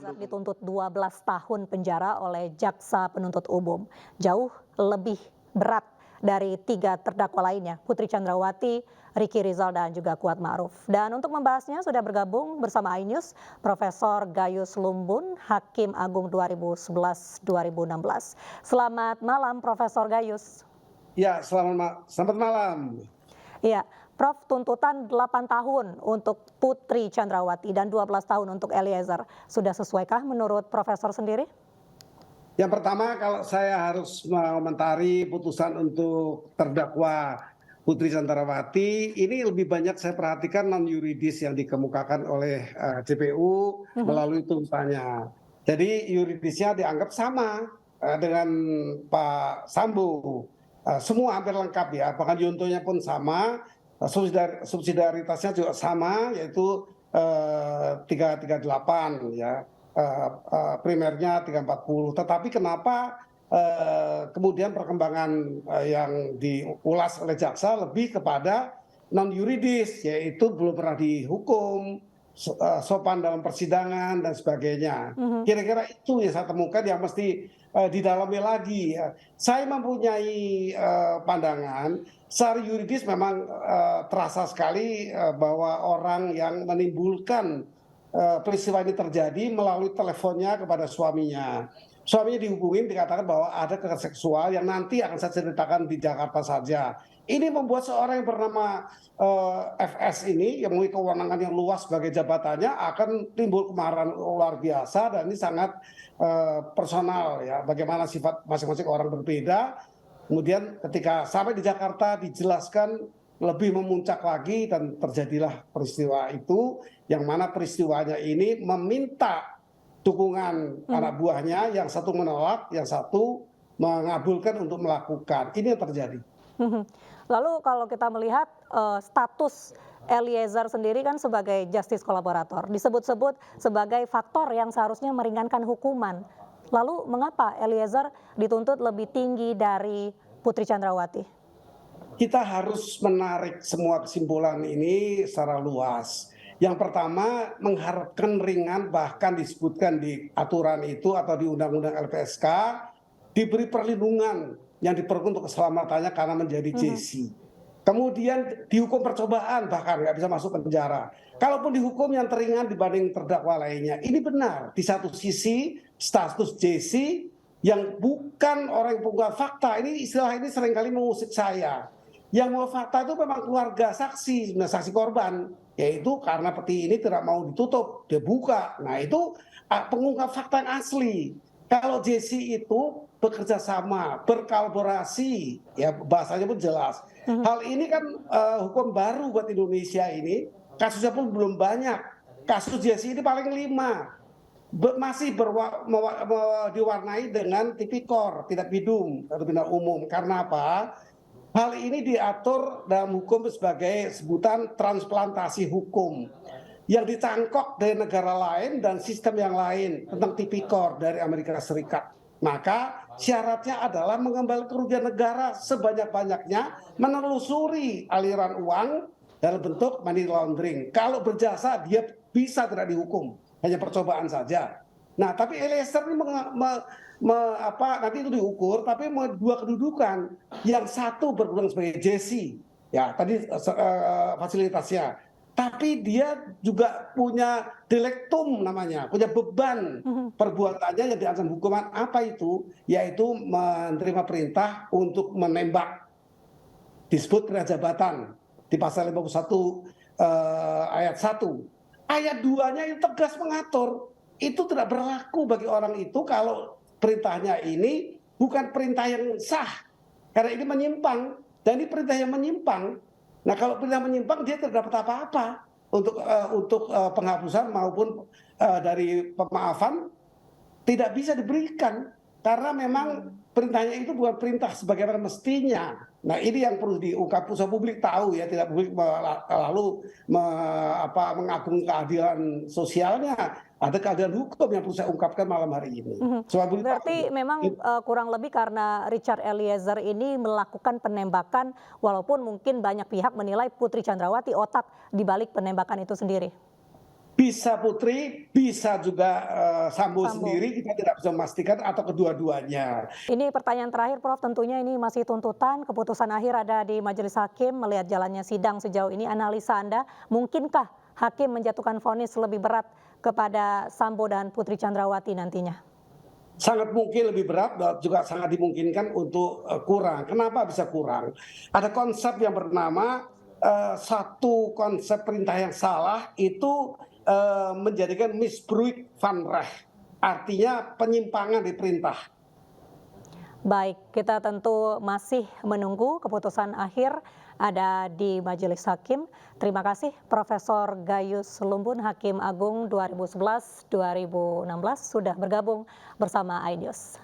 Eliezer dituntut 12 tahun penjara oleh jaksa penuntut umum. Jauh lebih berat dari 3 terdakwa lainnya, Putri Chandrawati, Ricky Rizal, dan juga Kuat Ma'ruf. Dan untuk membahasnya sudah bergabung bersama iNews Profesor Gayus Lumbun, Hakim Agung 2011-2016. Selamat malam Profesor Gayus. Ya, selamat malam. Iya, Prof, tuntutan 8 tahun untuk Putri Chandrawati dan 12 tahun untuk Eliezer. Sudah sesuaikah menurut Profesor sendiri? Yang pertama, kalau saya harus mengomentari putusan untuk terdakwa Putri Chandrawati, ini lebih banyak saya perhatikan non-yuridis yang dikemukakan oleh JPU melalui tuntutannya. Jadi yuridisnya dianggap sama dengan Pak Sambo. Semua hampir lengkap ya, bahkan juntonya pun sama. Subsidiaritasnya juga sama, yaitu 338 ya, primernya 340. Tetapi kenapa kemudian perkembangan yang diulas oleh jaksa lebih kepada non yuridis, yaitu belum pernah dihukum, sopan dalam persidangan dan sebagainya. Kira-kira itu yang saya temukan yang mesti didalami lagi. Saya mempunyai pandangan secara yuridis memang terasa sekali bahwa orang yang menimbulkan peristiwa ini terjadi melalui teleponnya kepada suaminya. Suaminya dihubungin, dikatakan bahwa ada kekerasan seksual yang nanti akan saya ceritakan di Jakarta saja. Ini membuat seorang yang bernama FS ini yang memiliki kewenangan yang luas sebagai jabatannya akan timbul kemarahan luar biasa, dan ini sangat personal ya, bagaimana sifat masing-masing orang berbeda. Kemudian ketika sampai di Jakarta dijelaskan lebih memuncak lagi dan terjadilah peristiwa itu, yang mana peristiwanya ini meminta dukungan anak buahnya, yang satu menolak, yang satu mengabulkan untuk melakukan. Ini yang terjadi. Lalu kalau kita melihat status Eliezer sendiri kan sebagai justice kolaborator, disebut-sebut sebagai faktor yang seharusnya meringankan hukuman. Lalu mengapa Eliezer dituntut lebih tinggi dari Putri Chandrawati? Kita harus menarik semua kesimpulan ini secara luas. Yang pertama, mengharapkan ringan, bahkan disebutkan di aturan itu atau di Undang-Undang LPSK, diberi perlindungan yang diperlukan untuk keselamatannya karena menjadi JC. Kemudian dihukum percobaan, bahkan nggak bisa masuk penjara. Kalaupun dihukum yang teringan dibanding terdakwa lainnya, ini benar. Di satu sisi status JC yang bukan orang yang pengungkap fakta, ini istilah ini seringkali mengusik saya. Yang mau fakta itu memang keluarga saksi, saksi korban, yaitu karena peti ini tidak mau ditutup, dia buka. Nah itu pengungkap fakta yang asli. Kalau JC itu bekerja sama, berkolaborasi, ya bahasanya pun jelas. Hal ini kan hukum baru buat Indonesia ini, kasusnya pun belum banyak. Kasus JC ini paling 5. Masih diwarnai dengan tipikor, tidak pidum atau pidana umum. Karena apa? Hal ini diatur dalam hukum sebagai sebutan transplantasi hukum yang dicangkok dari negara lain dan sistem yang lain tentang tipikor dari Amerika Serikat. Maka syaratnya adalah mengembalikan kerugian negara sebanyak-banyaknya, menelusuri aliran uang dalam bentuk money laundering. Kalau berjasa dia bisa tidak dihukum, hanya percobaan saja. Nah, tapi Eliezer ini nanti itu diukur, tapi dua kedudukan. Yang satu berperan sebagai JC, ya tadi fasilitasnya. Tapi dia juga punya deliktum namanya, punya beban perbuatannya yang diancam hukuman. Apa itu? Yaitu menerima perintah untuk menembak. Disebut perintah jabatan di pasal 51 ayat 1. Ayat 2-nya itu tegas mengatur. Itu tidak berlaku bagi orang itu kalau perintahnya ini bukan perintah yang sah. Karena ini menyimpang, dan ini perintah yang menyimpang. Nah kalau perintah menyimpang dia tidak dapat apa-apa untuk penghapusan maupun dari pemaafan tidak bisa diberikan. Karena memang perintahnya itu bukan perintah sebagaimana mestinya. Nah ini yang perlu diungkap, supaya publik tahu ya, tidak publik lalu mengagungkan keadilan sosialnya. Ada keadilan hukum yang perlu saya ungkapkan malam hari ini. Berarti memang kurang lebih karena Richard Eliezer ini melakukan penembakan, walaupun mungkin banyak pihak menilai Putri Chandrawati otak di balik penembakan itu sendiri. Bisa Putri, bisa juga Sambo Sambo. sendiri, kita tidak bisa memastikan atau kedua-duanya. Ini pertanyaan terakhir, Prof. Tentunya ini masih tuntutan, keputusan akhir ada di majelis hakim. Melihat jalannya sidang sejauh ini, analisa Anda, mungkinkah hakim menjatuhkan vonis lebih berat kepada Sambo dan Putri Chandrawati nantinya? Sangat mungkin lebih berat dan juga sangat dimungkinkan untuk kurang. Kenapa bisa kurang? Ada konsep yang bernama satu konsep perintah yang salah itu menjadikan misbruik van recht, artinya penyimpangan di perintah. Baik, kita tentu masih menunggu keputusan akhir ada di majelis hakim. Terima kasih Profesor Gayus Lumbun, Hakim Agung 2011-2016 sudah bergabung bersama iNews.